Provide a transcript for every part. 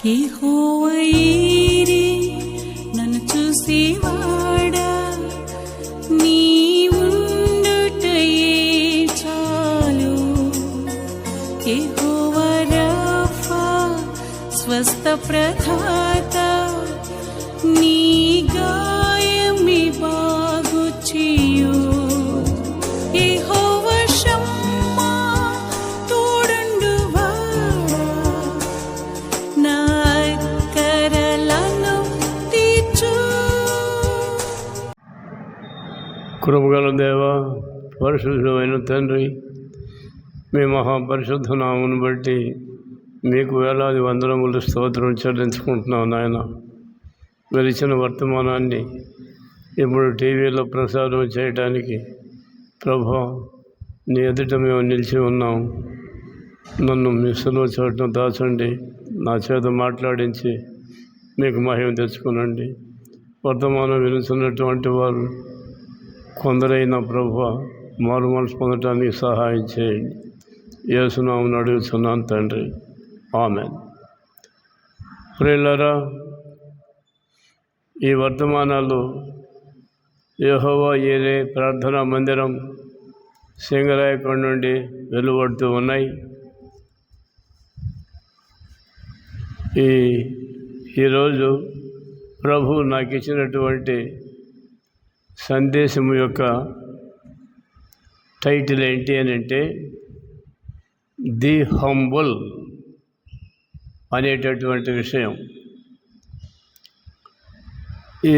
యెహోవా ఈరే నన్ను చూసేవాడా, నీవుండుటయే చాలు. యెహోవా రఫా స్వస్థ ప్రదాత, నీ గాయమే బాగు చేయు. యెహోవా షమ్మా తోడుండువాడా, నా అక్కరలను తీర్చు. కృపగల దేవా, పరిశుద్ధమైన తండ్రి, మీ మహాపరిశుద్ధ నామమును బట్టి మీకు వేలాది వందనములు స్తోత్రం చెల్లించుకుంటున్నాం నాయన. మీరు ఇచ్చిన వర్తమానాన్ని ఇప్పుడు టీవీలో ప్రసారం చేయడానికి ప్రభా నీ ఎదుట మేము నిలిచి ఉన్నాం. నన్ను మీ సులువ చోటును దాచండి, నా చేత మాట్లాడించి మీకు మహిమ తెచ్చుకునండి. వర్తమానం వినుతున్నటువంటి వారు కొందరైన ప్రభువా మారు మనసు పొందటానికి సహాయం చేయండి. యేసునామమున అడుగుతున్నాను తండ్రి, ఆమేన్. ప్రియులారా, ఈ వర్తమానాలు యెహోవా ఈరే ప్రార్థనా మందిరం సింగరాయకొండ నుండి వెలువడుతూ ఉన్నాయి. ఈరోజు ప్రభు నాకు ఇచ్చినటువంటి సందేశం యొక్క టైటిల్ ఏంటి అని అంటే, ది హంబుల్ అనేటటువంటి విషయం. ఈ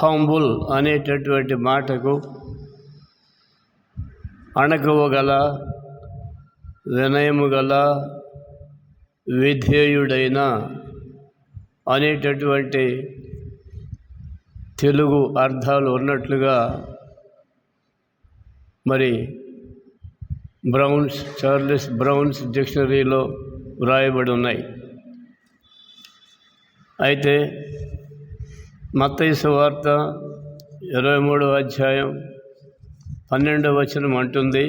హంబుల్ అనేటటువంటి మాటకు అణకువ గల, వినయము గల, విధేయుడైన అనేటటువంటి తెలుగు అర్థాలు ఉన్నట్లుగా మరి చార్లెస్ బ్రౌన్స్ డిక్షనరీలో వ్రాయబడి ఉన్నాయి. అయితే మత్తయి సువార్త 23వ అధ్యాయం 12వ వచనం అంటుంది,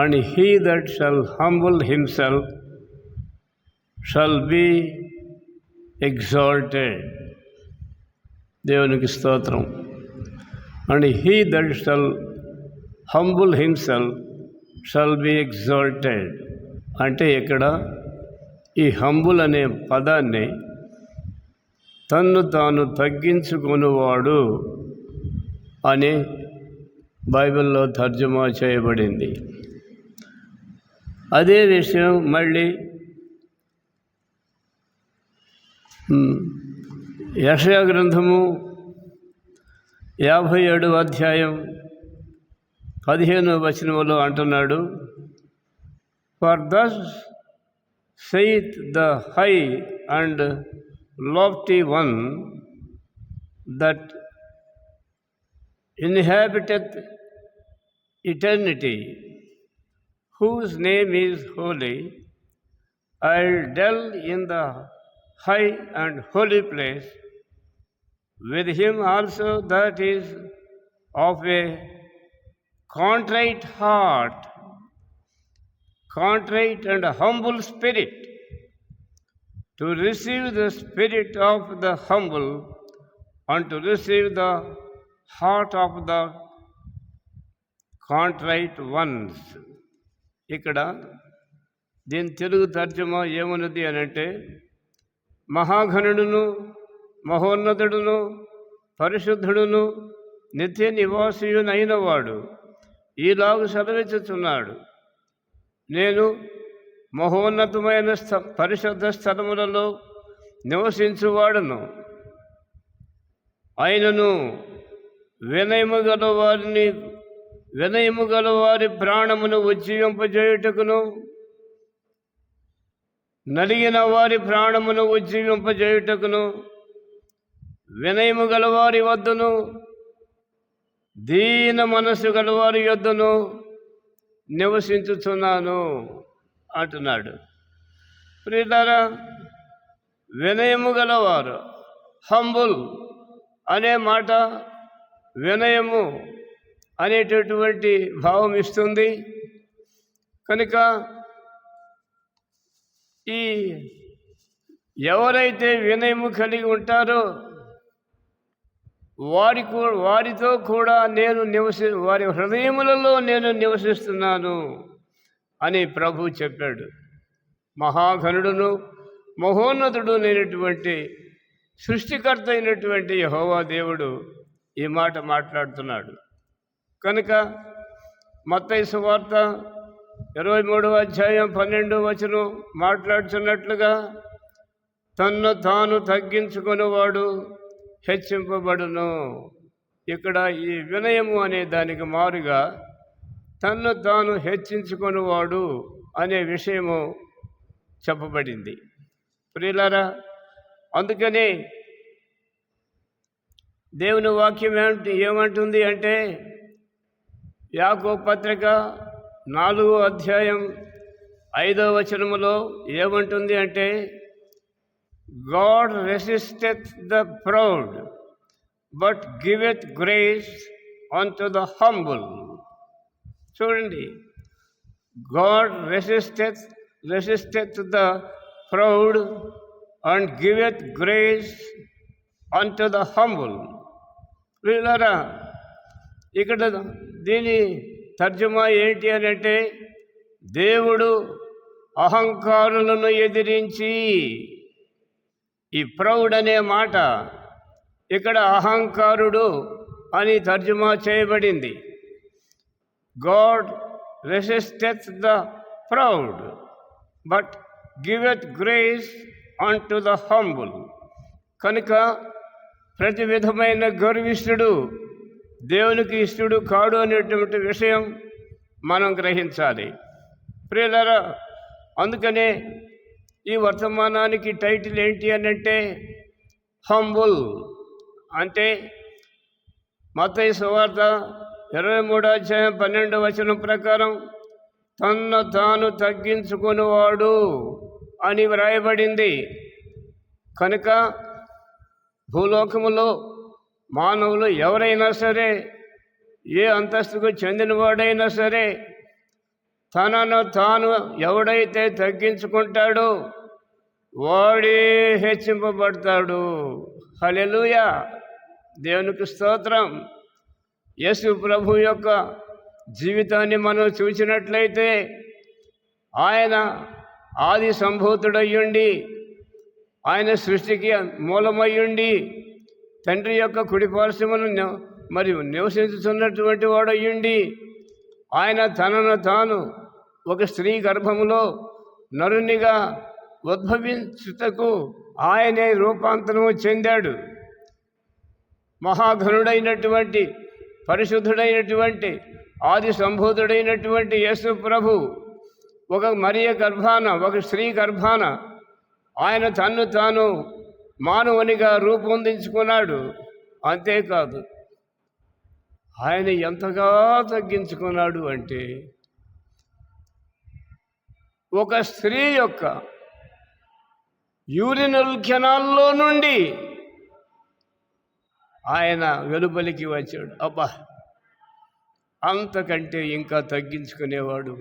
and he that shall humble himself shall be exalted. దేవునికి స్తోత్రం. And he that shall humble himself shall be exalted అంటే ఇక్కడ ఈ హంబుల్ అనే పదాన్ని తన్ను తాను తగ్గించుకునేవాడు అని బైబిల్లో తర్జుమా చేయబడింది. అదే విషయం మళ్ళీ యెషయా గ్రంథము 57వ అధ్యాయం 15వ వచనంలో అంటున్నాడు, for thus saith the high and lofty one that inhabiteth eternity, whose name is holy, I'll dwell in the high and holy place with him also that is of a contrite heart, contrite and humble spirit, to receive the spirit of the humble and to receive the heart of the contrite ones. ఇక్కడ దీని తెలుగు తర్జుమా ఏమున్నది అని అంటే, మహాఘనుడును, మహోన్నతుడును, పరిశుద్ధుడును, నిత్య నివాసియునైన వాడు ఈలాగు సెలవిచ్చుచున్నాడు, నేను మహోన్నతమైన పరిశుద్ధ స్థలములలో నివసించువాడును, ఆయనను వినయము గల వారి ప్రాణమును ఉజ్జీవింపజేయుటకును, నలిగిన వారి ప్రాణమును ఉజ్జీవింపజేయుటకును, వినయము గలవారి వద్దను, దీన మనస్సు గలవారి యొద్దను నివసించుచున్నాను అంటున్నాడు. ప్రియులారా, వినయము గలవారు, హంబుల్ అనే మాట వినయము అనేటటువంటి భావం ఇస్తుంది. కనుక ఈ ఎవరైతే వినయము కలిగి ఉంటారో వారితో కూడా నేను వారి హృదయములలో నేను నివసిస్తున్నాను అని ప్రభు చెప్పాడు. మహాఘనుడును మహోన్నతుడు అయినటువంటి సృష్టికర్త అయినటువంటి యెహోవా దేవుడు ఈ మాట మాట్లాడుతున్నాడు. కనుక మత్తయి సువార్త 23వ అధ్యాయం 12వ వచనం మాట్లాడుతున్నట్లుగా తన్ను తాను తగ్గించుకునేవాడు హెచ్చింపబడును. ఇక్కడ ఈ వినయము అనే దానికి మారుగా తన్ను తాను హెచ్చించుకునేవాడు అనే విషయము చెప్పబడింది. ప్రియులారా, అందుకనే దేవుని వాక్యం ఏమంటుంది అంటే యాకోబు పత్రిక 4వ అధ్యాయం 5వ వచనములో ఏమంటుంది అంటే God resisteth the proud but giveth grace unto the humble. చూడండి, God resisteth the proud and giveth grace unto the humble. వీళ్ళరా, ఇక్కడ దీని తర్జుమా ఏంటి అని అంటే దేవుడు అహంకారులను ఎదిరించి, ఈ ప్రౌడ్ అనే మాట ఇక్కడ అహంకారుడు అని తర్జుమా చేయబడింది. God resisteth the proud but giveth grace unto the humble. కనుక ప్రతి విధమైన గర్విష్ఠుడు దేవునికి ఇష్టడు కాడు అనేటువంటి విషయం మనం గ్రహించాలి. ప్రియులారా, అందుకనే ఈ వర్తమానానికి టైటిల్ ఏంటి అని అంటే హంబుల్. అంటే మత్తయి సువార్త 23వ అధ్యాయం 12వ వచనం ప్రకారం తన్ను తాను తగ్గించుకునేవాడు అని వ్రాయబడింది. కనుక భూలోకములో మానవులు ఎవరైనా సరే, ఏ అంతస్తుకు చెందినవాడైనా సరే, తనను తాను ఎవడైతే తగ్గించుకుంటాడో వాడే హెచ్చింపబడతాడు. హల్లెలూయా, దేవునికి స్తోత్రం. యేసు ప్రభు యొక్క జీవితాన్ని మనం చూసినట్లయితే ఆయన ఆది సంభూతుడయ్యుండి, ఆయన సృష్టికి మూలమయ్యుండి, తండ్రి యొక్క కుడిపార్శ్వమును మరి నివసించుతున్నటువంటి వాడయ్యుండి, ఆయన తనను తాను ఒక స్త్రీ గర్భములో నరునిగా ఉద్భవించుటకు ఆయనే రూపాంతరము చెందాడు. మహాఘనుడైనటువంటి పరిశుద్ధుడైనటువంటి ఆది సంభూతుడైనటువంటి యేసు ప్రభు ఒక మరియ గర్భాన, ఒక స్త్రీ గర్భాన ఆయన తన్ను తాను మానవునిగా రూపొందించుకున్నాడు. అంతేకాదు, ఆయన ఎంతగా తగ్గించుకున్నాడు అంటే ఒక స్త్రీ యొక్క యూరినల్ కెనాల్లో నుండి ఆయన వెలుపలికి వచ్చాడు. అబ్బా, అంతకంటే ఇంకా తగ్గించుకునేవాడు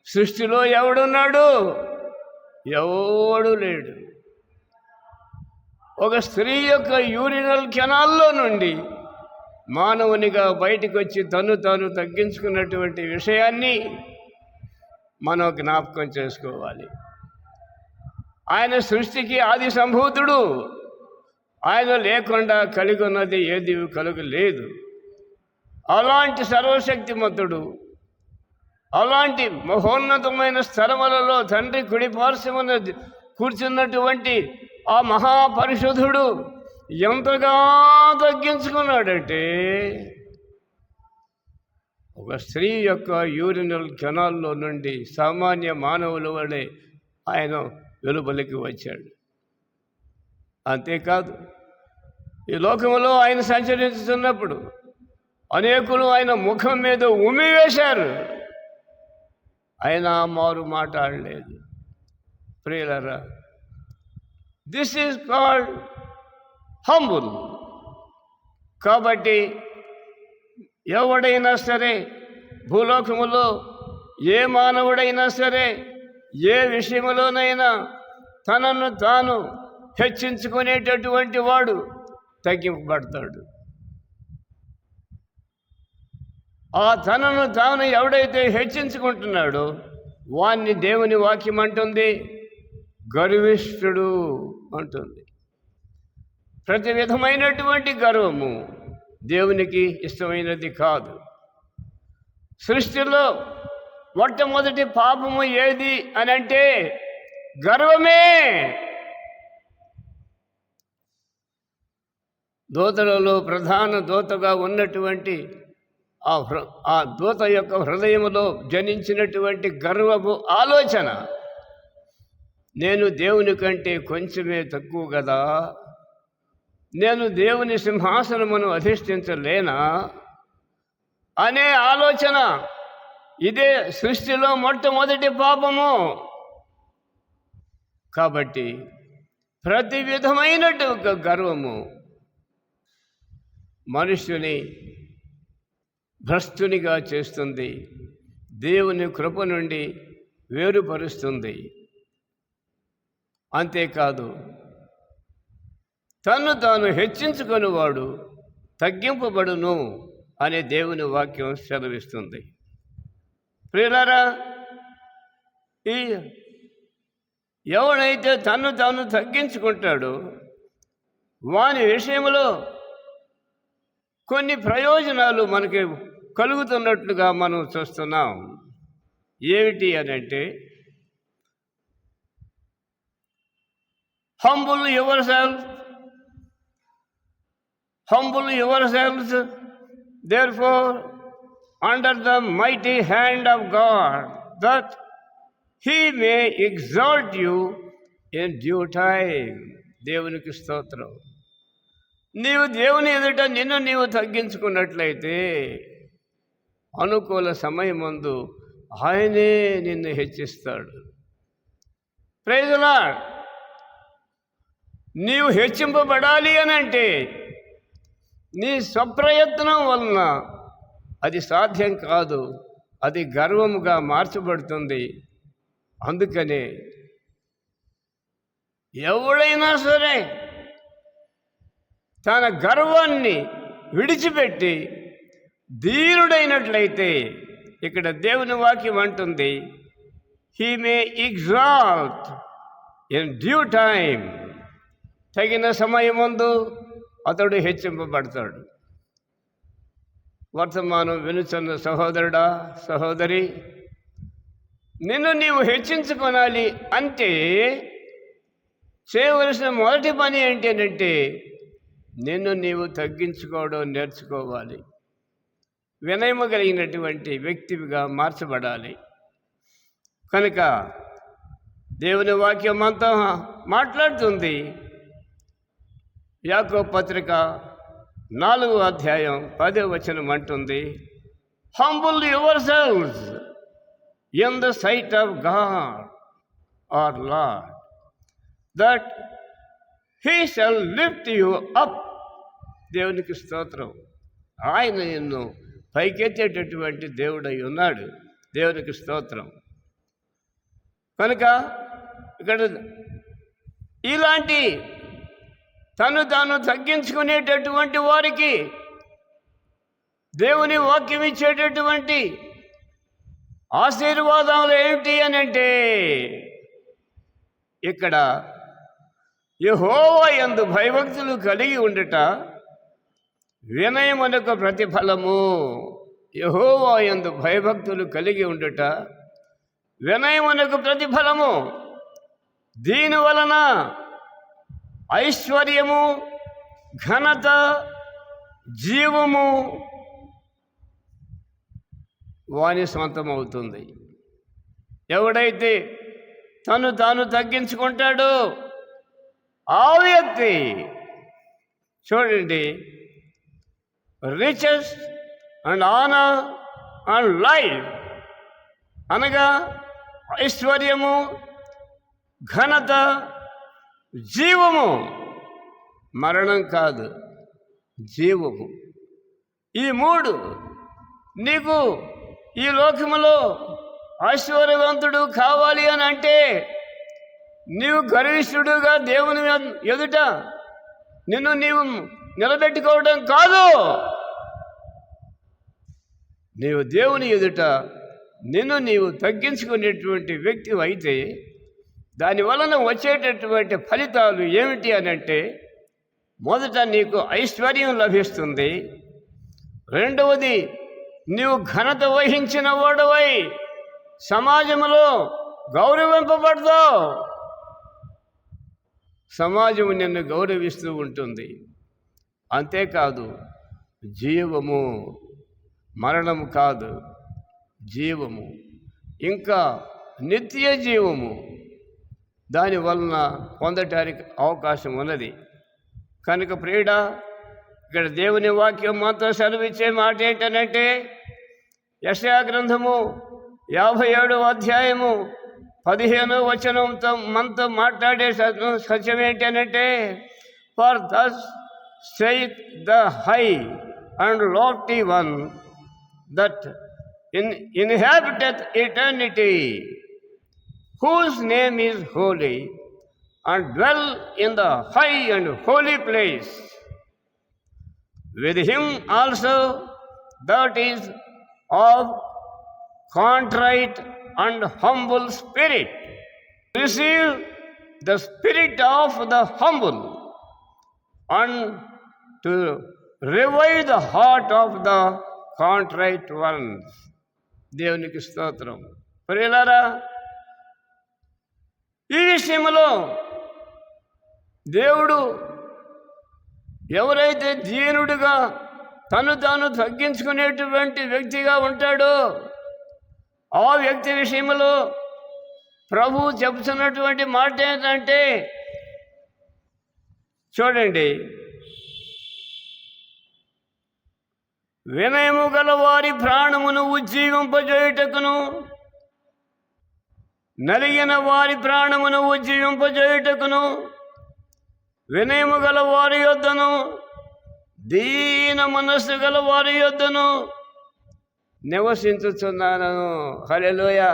సృష్టిలో ఎవడున్నాడు? ఎవడు లేడు. ఒక స్త్రీ యొక్క యూరినల్ కెనాల్లో నుండి మానవునిగా బయటికి వచ్చి తను తాను తగ్గించుకున్నటువంటి విషయాన్ని మనం జ్ఞాపకం చేసుకోవాలి. ఆయన సృష్టికి ఆది సంభూతుడు. ఆయన లేకుండా కలిగి ఉన్నది ఏది కలుగలేదు. అలాంటి సర్వశక్తిమంతుడు, అలాంటి మహోన్నతమైన స్థలములలో తండ్రి కుడి పార్శ్వమున కూర్చున్నటువంటి ఆ మహాపరిశుద్ధుడు ఎంతగా తగ్గించుకున్నాడంటే ఒక స్త్రీ యొక్క యూరినల్ కెనాల్లో నుండి సామాన్య మానవుల వలె ఆయన వెలుపలికి వచ్చాడు. అంతేకాదు, ఈ లోకంలో ఆయన సంచరిస్తున్నప్పుడు అనేకులు ఆయన ముఖం మీద ఉమ్మివేశారు. ఆయన మారు మాట్లాడలేదు. ప్రియులారా, దిస్ ఈజ్ కాల్డ్ హంబుల్. కాబట్టి ఎవడైనా సరే, భూలోకములో ఏ మానవుడైనా సరే, ఏ విషయంలోనైనా తనను తాను హెచ్చించుకునేటటువంటి వాడు తగ్గింపబడతాడు. ఆ తనను తాను ఎవడైతే హెచ్చించుకుంటున్నాడో వాణ్ణి దేవుని వాక్యం అంటుంది గర్విష్ఠుడు అంటుంది. ప్రతి విధమైనటువంటి గర్వము దేవునికి ఇష్టమైనది కాదు. సృష్టిలో మొట్టమొదటి పాపము ఏది అని అంటే గర్వమే. దూతలలో ప్రధాన దూతగా ఉన్నటువంటి ఆ దూత యొక్క హృదయములో జనించినటువంటి గర్వపు ఆలోచన, నేను దేవుని కంటే కొంచెమే తక్కువ కదా, నేను దేవుని సింహాసనమును అధిష్ఠించలేనా అనే ఆలోచన. ఇదే సృష్టిలో మొట్టమొదటి పాపము. కాబట్టి ప్రతి విధమైనటు గర్వము మనుష్యుని భ్రష్టునిగా చేస్తుంది, దేవుని కృప నుండి వేరుపరుస్తుంది. అంతేకాదు, తన్ను తాను హెచ్చించుకొనివాడు తగ్గింపబడును అనే దేవుని వాక్యం సెలవిస్తుంది. ప్రియులారా, ఎవడైతే తన్ను తాను తగ్గించుకుంటాడో వాని విషయంలో కొన్ని ప్రయోజనాలు మనకి కలుగుతున్నట్లుగా మనం చూస్తున్నాం. ఏమిటి అని అంటే, humble yourselves therefore under the mighty hand of God, that he may exalt you in due time. దేవునికి స్తోత్రం. నీవు దేవుని ఎదుట నిన్ను నీవు తగ్గించుకున్నట్లయితే అనుకూల సమయమందు ఆయనే నిన్ను హెచ్చిస్తాడు. Praise the lord. నీవు హెచ్చింపబడాలి అని అంటే నీ స్వప్రయత్నం వలన అది సాధ్యం కాదు, అది గర్వముగా మార్చబడుతుంది. అందుకనే ఎవడైనా సరే తన గర్వాన్ని విడిచిపెట్టి ధీరుడైనట్లయితే, ఇక్కడ దేవుని వాక్యం అంటుంది, he may exalt in due time. తగిన సమయమందు అతడు హెచ్చింపబడతాడు. వర్తమానం వినుచున్న సహోదరుడా, సహోదరి, నిన్ను నీవు హెచ్చించుకోనాలి అంటే చేయవలసిన మొదటి పని ఏంటంటే నిన్ను నీవు తగ్గించుకోవడం నేర్చుకోవాలి. వినయము కలిగినటువంటి వ్యక్తిగా మార్చబడాలి. కనుక దేవుని వాక్యం అంతా మాట్లాడుతుంది. యాకోబు పత్రిక 4వ అధ్యాయం 10వ వచనం అంటుంది, humble yourselves in the sight of God or lord, that he shall lift you up. దేవునికి స్తోత్రం. ఆయన నిన్ను పైకెత్తేటటువంటి దేవుడై ఉన్నాడు. దేవునికి స్తోత్రం. కనుక ఇక్కడ ఇలాంటి తను తాను తగ్గించుకునేటటువంటి వారికి దేవుని వాక్యం ఇచ్చేటటువంటి ఆశీర్వాదాలు ఏమిటి అని అంటే, ఇక్కడ యెహోవా యందు భయభక్తులు కలిగి ఉండుట వినయమునకు ప్రతిఫలము. యెహోవా యందు భయభక్తులు కలిగి ఉండుట వినయమునకు ప్రతిఫలము. దీని వలన ఐశ్వర్యము, ఘనత, జీవము వాని సొంతమవుతుంది. ఎవడైతే తను తాను తగ్గించుకుంటాడో ఆ వ్యక్తి, చూడండి, riches and honour and life అనగా ఐశ్వర్యము, ఘనత, జీవము, మరణం కాదు, జీవము. ఈ మూడు నీకు ఈ లోకములో ఐశ్వర్యవంతుడు కావాలి అని అంటే నీవు గర్విష్ఠుడుగా దేవుని ఎదుట నిన్ను నీవు నిలబెట్టుకోవడం కాదు, నీవు దేవుని ఎదుట నిన్ను నీవు తగ్గించుకునేటువంటి వ్యక్తి అయితే దాని వలన వచ్చేటటువంటి ఫలితాలు ఏమిటి అని అంటే, మొదట నీకు ఐశ్వర్యం లభిస్తుంది, రెండవది నీవు ఘనత వహించిన వాడవై సమాజంలో గౌరవింపబడతావు, సమాజం నిన్ను గౌరవిస్తూ ఉంటుంది. అంతేకాదు జీవము, మరణము కాదు, జీవము, ఇంకా నిత్య జీవము దానివలన పొందటానికి అవకాశం ఉన్నది. కనుక ప్రియుడా, ఇక్కడ దేవుని వాక్యం మాతో సెలవిచ్చే మాట ఏంటనంటే, యెషయా గ్రంథము 57వ అధ్యాయము 15వ వచనంతో మనతో మాట్లాడే సత్యం ఏంటనంటే, for thus saith the high and lofty one that inhabiteth eternity, whose name is holy, and dwell in the high and holy place, with him also that is of contrite and humble spirit. Receive the spirit of the humble, and to revive the heart of the contrite ones. దేవునికి స్తోత్రం. ప్రియులారా, ఈ విషయంలో దేవుడు ఎవరైతే దీనుడుగా తను తాను తగ్గించుకునేటువంటి వ్యక్తిగా ఉంటాడో ఆ వ్యక్తి విషయంలో ప్రభువు చెబుతున్నటువంటి మాట ఏంటంటే, చూడండి, వినయము గల వారి ప్రాణమును ఉజ్జీవింపజేయుటకును, నలిగిన వారి ప్రాణమును ఉజ్జీవింపజేయుటకును, వినయము గల వారి యొద్దను, దీన మనస్సు గల వారి యొద్దను నివసించుచున్నాను. హల్లెలూయా.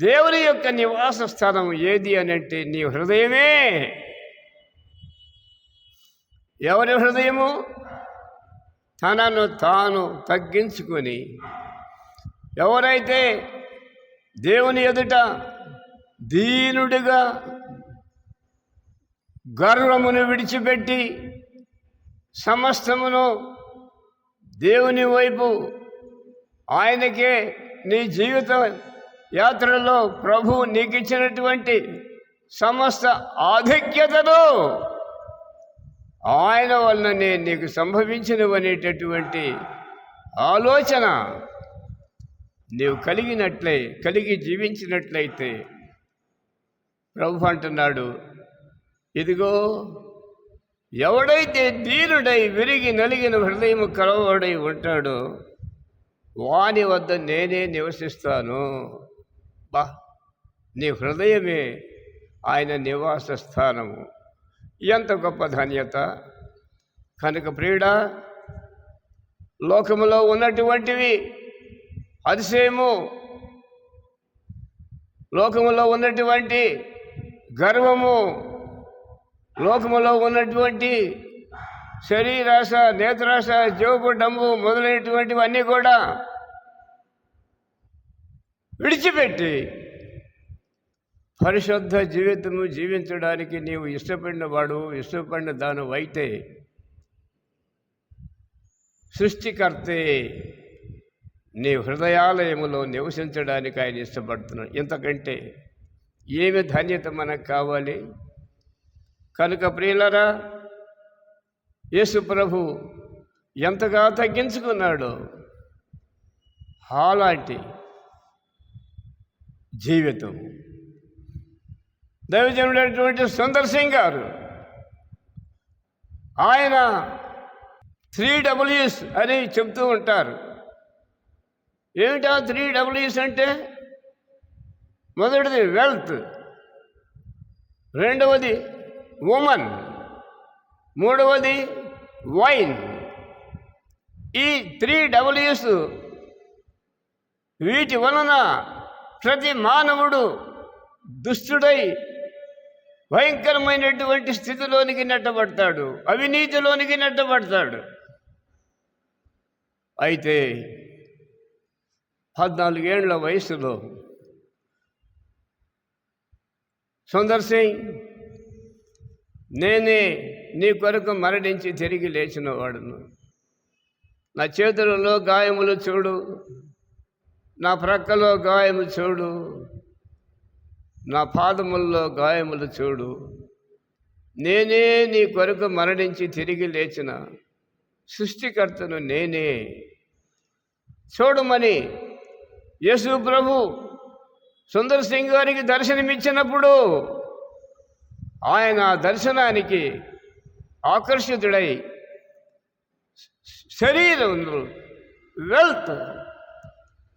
దేవుని యొక్క నివాస స్థలం ఏది అని అంటే నీ హృదయమే. ఎవరి హృదయము? తనను తాను తగ్గించుకొని ఎవరైతే దేవుని ఎదుట దీనుడిగా గర్వమును విడిచిపెట్టి సమస్తమును దేవుని వైపు, ఆయనకే నీ జీవిత యాత్రలో ప్రభు నీకు ఇచ్చినటువంటి సమస్త ఆధిక్యతను ఆయన వలననే నీకు సంభవించినవనేటటువంటి ఆలోచన నీవు కలిగి జీవించినట్లయితే ప్రభు అంటున్నాడు, ఇదిగో ఎవడైతే దీనుడై విరిగి నలిగిన హృదయము కలవాడై ఉంటాడో వాని వద్ద నేనే నివసిస్తాను. నీ హృదయమే ఆయన నివాస స్థానము. ఎంత గొప్ప ధన్యత! కనుక ప్రియుడా, లోకములో ఉన్నటువంటివి అతిశయము, లోకములో ఉన్నటువంటి గర్వము, లోకములో ఉన్నటువంటి శరీరాశ, నేత్రాశ, జోపు, డంబు మొదలైనటువంటివన్నీ కూడా విడిచిపెట్టి పరిశుద్ధ జీవితము జీవించడానికి నీవు ఇష్టపడిన దాని అయితే సృష్టికర్తే నీ హృదయాలయములో నివసించడానికి ఆయన ఇష్టపడుతున్నాడు. ఇంతకంటే ఏమి ధన్యత మనకు కావాలి? కనుక ప్రియులరా, యేసు ప్రభు ఎంతగా తగ్గించుకున్నాడో అలాంటి జీవితం దైవజనుడైనటువంటి సుందర్ సింగ్ గారు, ఆయన 3Ws అని చెప్తూ ఉంటారు. ఏమిటా 3Ws అంటే? మొదటిది వెల్త్, రెండవది ఉమెన్, మూడవది వైన్. ఈ 3Ws వీటి వలన ప్రతి మానవుడు దుష్టుడై భయంకరమైనటువంటి స్థితిలోనికి నెట్టబడతాడు, అవినీతిలోనికి నెట్టబడతాడు. అయితే 14 ఏళ్ల వయసులో సుందర్ సింగ్, నేనే నీ కొరకు మరణించి తిరిగి లేచిన వాడును, నా చేతులలో గాయములు చూడు, నా ప్రక్కలో గాయము చూడు, నా పాదముల్లో గాయములు చూడు, నేనే నీ కొరకు మరణించి తిరిగి లేచిన సృష్టికర్తను నేనే, చూడమని యేసు ప్రభు సుందర్ సింగ్ గారికి దర్శనమిచ్చినప్పుడు ఆయన దర్శనానికి ఆకర్షితుడై శరీరం, వెల్త్,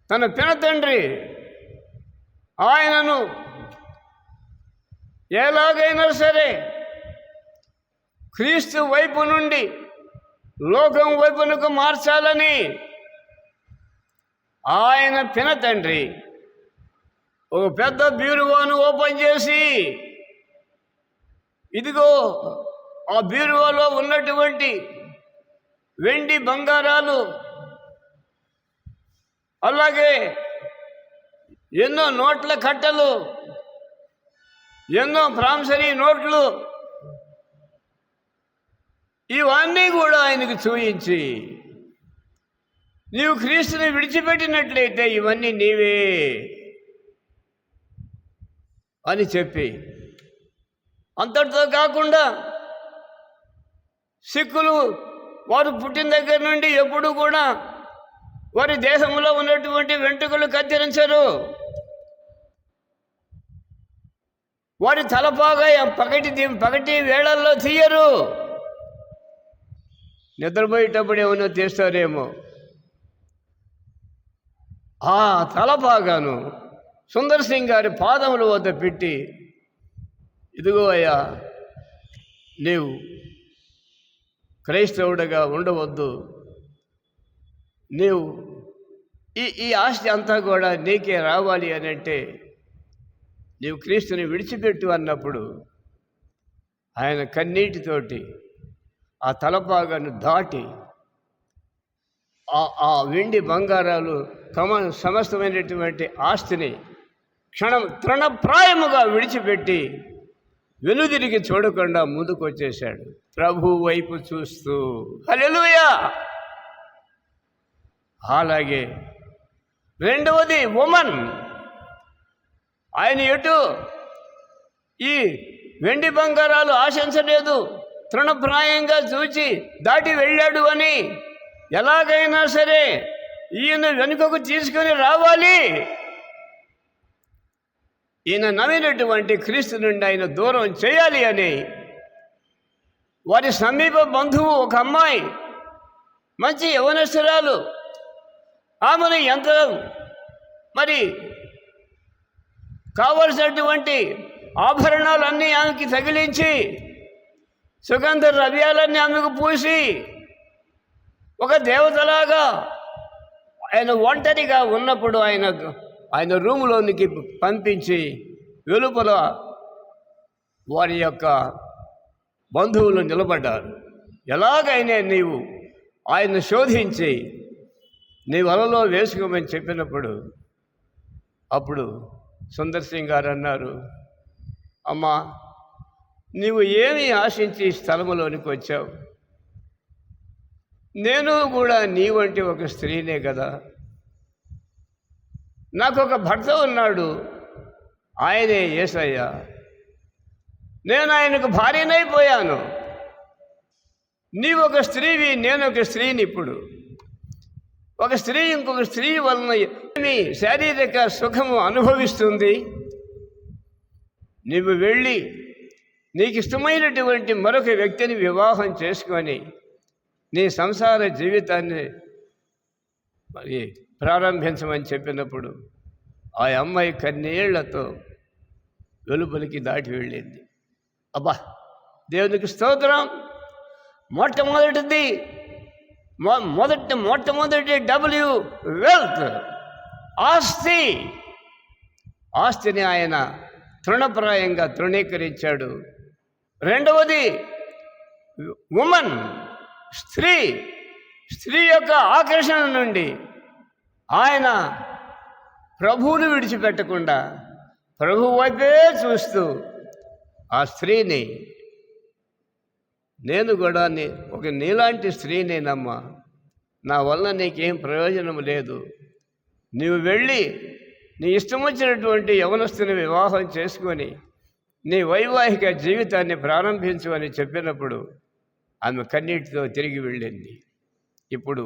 తన పినతండ్రి ఆయనను ఎలాగైనా సరే క్రీస్తు వైపు నుండి లోకం వైపునకు మార్చాలని ఆయన పినతండ్రి ఒక పెద్ద బీరువాను ఓపెన్ చేసి, ఇదిగో ఆ బీరువాలో ఉన్నటువంటి వెండి బంగారాలు, అలాగే ఎన్నో నోట్ల కట్టలు, ఎన్నో ప్రామిసరీ నోట్లు, ఇవన్నీ కూడా ఆయనకు చూయించి, నీవు క్రీస్తుని విడిచిపెట్టినట్లయితే ఇవన్నీ నీవే అని చెప్పి, అంతటితో కాకుండా సిక్కులు వారు పుట్టిన దగ్గర నుండి ఎప్పుడు కూడా వారి దేహంలో ఉన్నటువంటి వెంట్రుకలు కత్తిరించరు, వారి తలపాగా పగటి వేళల్లో తీయరు, నిద్రపోయేటప్పుడు ఏమైనా తీస్తారేమో. ఆ తలపాగాను సుందర్ సింగ్ గారి పాదముల వద్ద పెట్టి, ఇదిగో అయ్యా, నీవు క్రైస్తవుడిగా ఉండవద్దు, నీవు ఈ ఆస్తి అంతా కూడా నీకే రావాలి అని అంటే నీవు క్రీస్తుని విడిచిపెట్టు అన్నప్పుడు ఆయన కన్నీటితోటి ఆ తలపాగాను దాటి ఆ వెండి బంగారాలు సమస్తమైనటువంటి ఆస్తిని తృణప్రాయముగా విడిచిపెట్టి వెనుదిరిగి చూడకుండా ముందుకు వచ్చేశాడు, ప్రభు వైపు చూస్తూ. హల్లెలూయా. అలాగే రెండవది ఉమెన్, ఆయన ఎటు ఈ వెండి బంగారాలు ఆశించలేదు, తృణప్రాయంగా చూచి దాటి వెళ్ళాడు అని ఎలాగైనా సరే ఈయన వెనుకకు తీసుకొని రావాలి, ఈయన నమ్మినటువంటి క్రీస్తు నుండి ఆయన దూరం చేయాలి అని వారి సమీప బంధువు ఒక అమ్మాయి, మంచి యవనస్తురాలు, ఆమెను ఎంత మరి కావలసినటువంటి ఆభరణాలన్నీ ఆమెకి తగిలించి సుగంధ ద్రవ్యాలన్నీ ఆమెకు పూసి ఒక దేవతలాగా ఆయన ఒంటరిగా ఉన్నప్పుడు ఆయన రూములోనికి పంపించి వెలుపల వారి యొక్క బంధువులు నిలబడ్డారు. ఎలాగైనా నీవు ఆయన శోధించి నీ వలలో వేసుకోమని చెప్పినప్పుడు అప్పుడు సుందర్ సింగ్ గారు అన్నారు, అమ్మా, నీవు ఏమి ఆశించి స్థలములోనికి వచ్చావు? నేను కూడా నీ వంటి ఒక స్త్రీనే కదా, నాకు ఒక భర్త ఉన్నాడు, ఆయనే యేసయ్య, నేను ఆయనకు భార్యనైపోయాను, నీవు ఒక స్త్రీవి, నేను ఒక స్త్రీని. ఇప్పుడు ఒక స్త్రీ ఇంకొక స్త్రీ వలన ఏమి శారీరక సుఖము అనుభవిస్తుంది, నీవు వెళ్ళి నీకు ఇష్టమైనటువంటి మరొక వ్యక్తిని వివాహం చేసుకొని నీ సంసార జీవితాన్ని మరి ప్రారంభించమని చెప్పినప్పుడు ఆ అమ్మాయి కన్నీళ్లతో వెలుపలికి దాటి వెళ్ళింది. అబ్బా, దేవునికి స్తోత్రం. మొట్టమొదటి వెల్త్, ఆస్తిని ఆయన తృణప్రాయంగా తృణీకరించాడు. రెండవది ఉమెన్, స్త్రీ యొక్క ఆకర్షణ నుండి ఆయన ప్రభువును విడిచిపెట్టకుండా ప్రభు వైపే చూస్తూ ఆ స్త్రీని, నేను కూడా ఒక నీలాంటి స్త్రీనేనమ్మా, నా వల్ల నీకేం ప్రయోజనం లేదు, నీవు వెళ్ళి నీ ఇష్టం వచ్చినటువంటి యవనస్తుని వివాహం చేసుకొని నీ వైవాహిక జీవితాన్ని ప్రారంభించు అని చెప్పినప్పుడు ఆమె కన్నీటితో తిరిగి వెళ్ళింది. ఇప్పుడు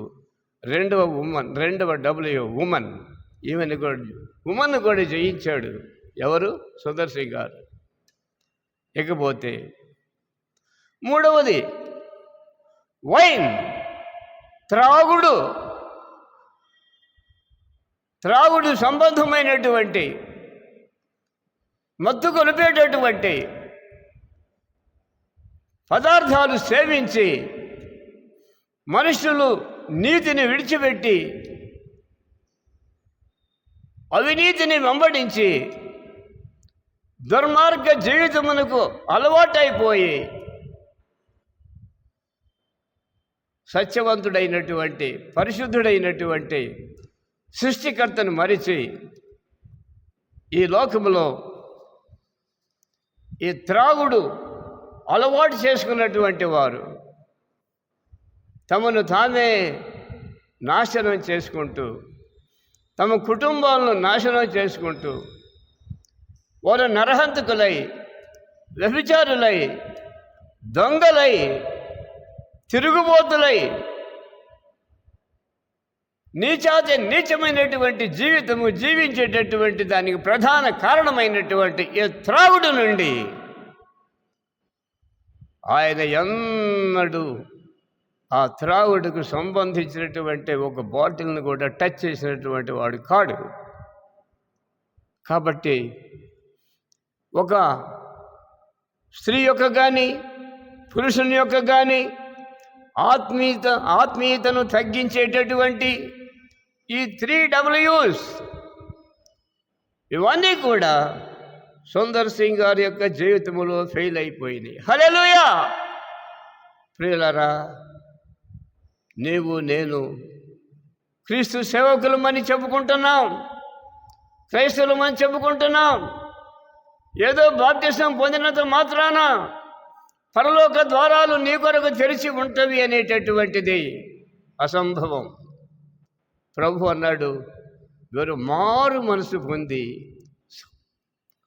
రెండవ ఉమెన్, ఉమెన్ కూడా జయించాడు. ఎవరు? సుదర్శన్ గారు. ఇకపోతే మూడవది వైన్, త్రాగుడు సంబంధమైనటువంటి మత్తు కొలిపేటటువంటి పదార్థాలు సేవించి మనుషులు నీతిని విడిచిపెట్టి అవినీతిని వెంబడించి దుర్మార్గ జీవితమునకు అలవాటైపోయి సత్యవంతుడైనటువంటి పరిశుద్ధుడైనటువంటి సృష్టికర్తను మరిచి ఈ లోకములో ఈ త్రాగుడు అలవాటు చేసుకున్నటువంటి వారు తమను తామే నాశనం చేసుకుంటూ, తమ కుటుంబాలను నాశనం చేసుకుంటూ, వారు నరహంతకులై, వ్యభిచారులై, దొంగలై, తిరుగుబోతులై, నీచమైనటువంటి జీవితము జీవించేటటువంటి దానికి ప్రధాన కారణమైనటువంటి ఈ త్రాగుడు నుండి ఆయన ఎన్నడూ ఆ త్రాగుడుకు సంబంధించినటువంటి ఒక బాటిల్ని కూడా టచ్ చేసినటువంటి వాడు కాడు. కాబట్టి ఒక స్త్రీ యొక్క కానీ పురుషుని యొక్క కానీ ఆత్మీయతను తగ్గించేటటువంటి ఈ 3 W's ఇవన్నీ కూడా సుందర్ సింగ్ గారి యొక్క జీవితంలో ఫెయిల్ అయిపోయినాయి. హల్లెలూయా! ప్రియులారా, నీవు నేను క్రీస్తు సేవకులమని చెప్పుకుంటున్నాం, క్రైస్తవులమని చెప్పుకుంటున్నాం. ఏదో బాప్తిసం పొందినంత మాత్రాన పరలోక ద్వారాలు నీ కొరకు తెరిచి ఉంటవి అనేటటువంటిది అసంభవం. ప్రభు అన్నాడు, వీరు మారు మనసు పొంది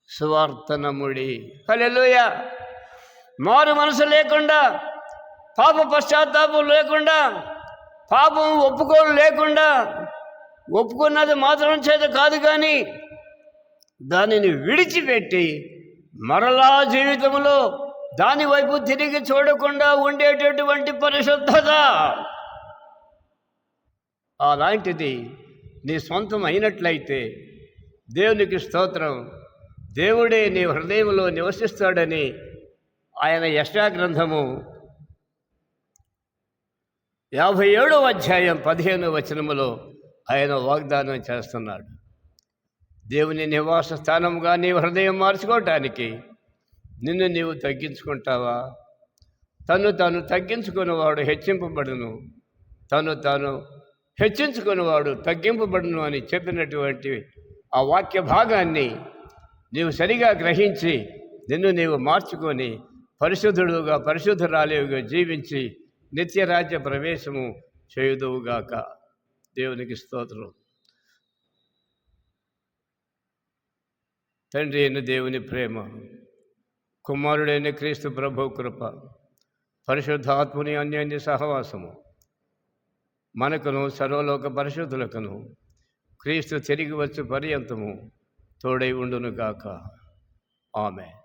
సువార్తనముడి. హల్లెలూయా! మారు మనసు లేకుండా, పాప పశ్చాత్తాపం లేకుండా, పాపం ఒప్పుకోలు లేకుండా, ఒప్పుకున్నది మాత్రం చేత కాదు కానీ దానిని విడిచిపెట్టి మరలా జీవితంలో దాని వైపు తిరిగి చూడకుండా ఉండేటటువంటి పరిశుద్ధత, అలాంటిది నీ సొంతం అయినట్లయితే దేవునికి స్తోత్రం. దేవుడే నీ హృదయంలో నివసిస్తాడని ఆయన యెషయా గ్రంథము 57వ అధ్యాయం 15వ వచనములో ఆయన వాగ్దానం చేస్తున్నాడు. దేవుని నివాస స్థానముగా నీ హృదయం మార్చుకోవటానికి నిన్ను నీవు తగ్గించుకుంటావా? తను తగ్గించుకునేవాడు హెచ్చింపబడును, తాను హెచ్చించుకునేవాడు తగ్గింపబడును అని చెప్పినటువంటి ఆ వాక్య భాగాన్ని నీవు సరిగా గ్రహించి నిన్ను నీవు మార్చుకొని పరిశుద్ధుడుగా పరిశుద్ధురాలిగా జీవించి నిత్యరాజ్య ప్రవేశము చేయుదువుగాక. దేవునికి స్తోత్రం. తండ్రి అయిన దేవుని ప్రేమ, కుమారుడైన క్రీస్తు ప్రభు కృప, పరిశుద్ధాత్ముని అన్యోన్య సహవాసము మనకును సర్వలోక పరిశుద్ధులకును క్రీస్తు తిరిగి వచ్చు పర్యంతము తోడై ఉండునుగాక. ఆమేన్.